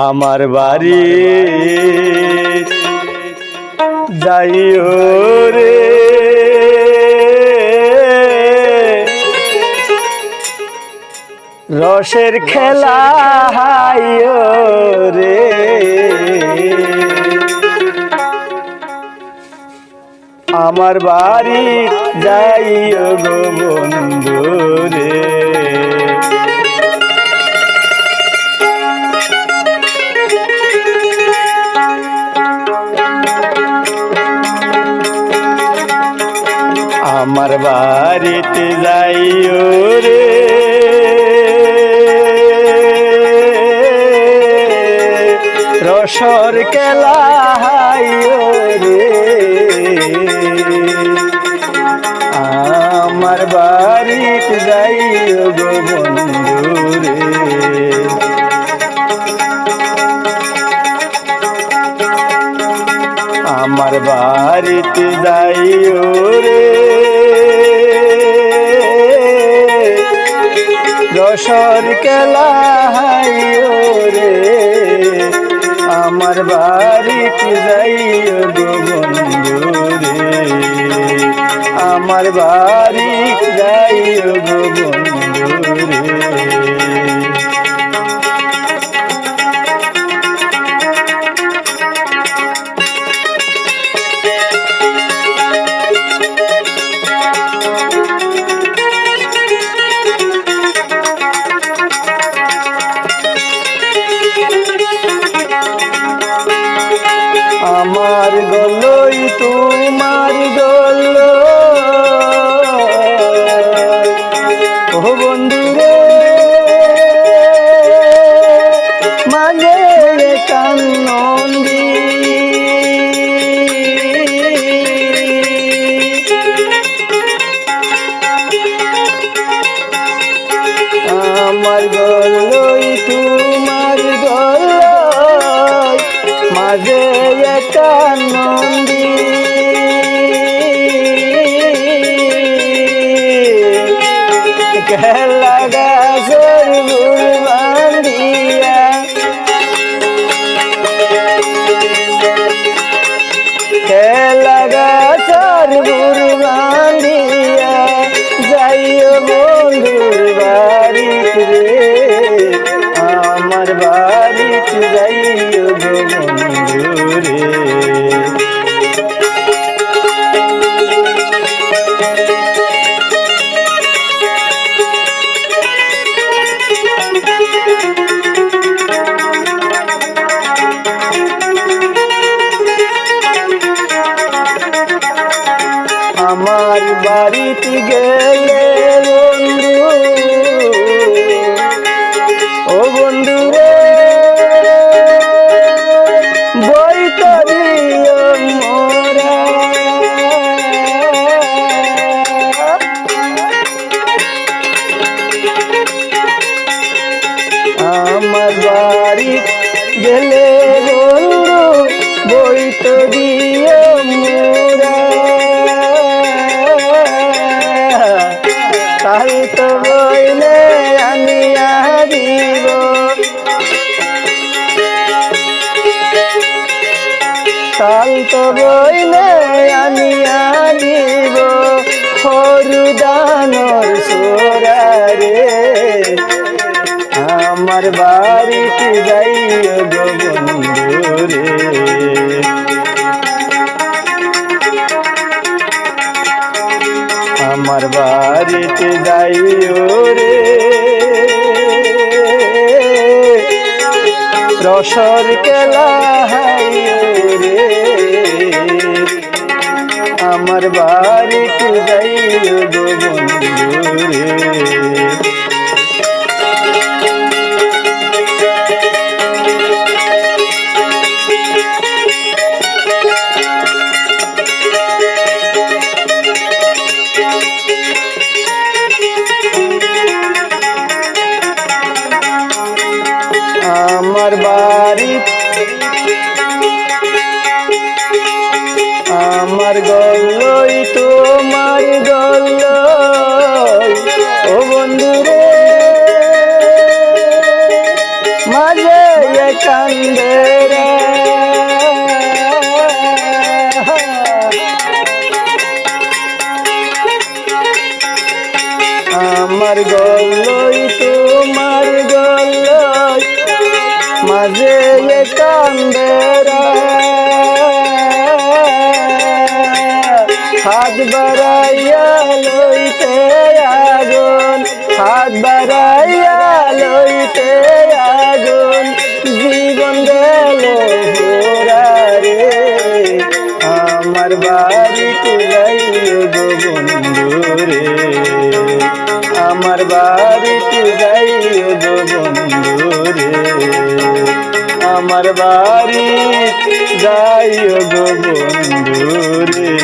আমার বাড়ি যাইও রে, রসের খেলা হাইও রে। আমার বাড়ি যাইও গো বন্ধু রে। আমার বাড়িতে যাইও রে, রসর খেলা হাইও রে। আমার বাড়িতে যাইও গো বন্ধু রে। আমার বাড়িতে যাইও রে, রসর খেলা হাইও রে। আমার বাড়িতে যাইও গো বন্ধু রে। আমার বাড়িতে যাইও গো বন্ধু রে। আমার গলই তোমার গল, ও বন্ধু রে, মাঝে কান্নন্দি। আমার গলই তোমার গল, মাঝে একটা নন্দী। খেলা গাছের গুল বান্ধিয়া, খেলা গাছের গুল বান্ধিয়া, যাইও বন্ধুর বাড়িতে রে। আমার বাড়িতে যাইও গো বন্ধু রে। আমার বাড়িতে গেলে বন্ধু, ও বন্ধু রে, বই করিও মোরা। আমার বাড়ি গেলে বন্ধু, বই করিও মোরা। তাই তো বইলে আনিয়া দিব, তাই তো বইলে আনিয়া দিব, সরু দানর সোরা রে। আমার বাড়িতে যাইও গো বন্ধু রে। আমার বাড়িতে যাইও রে, রসর খেলা হাইও রে। আমার বাড়িতে যাইও গো বন্ধু রে। আমার বাড়ি, আমার গল্লই তোমার গল্লই, ও বন্ধু রে, আমার গল্লই তোমার গল্লই মাঝে কান্দেরা হাত বাড়াইয়া লইতে আগুন হাত বাড়াইয়া লইতে আগুন জীবন গেল রে আমার বাড়িতে যাইও গো বন্ধু রে আমার বাড়িতে যাইও গো বন্ধু রে আমার বাড়ি যাইও গো বন্ধু রে।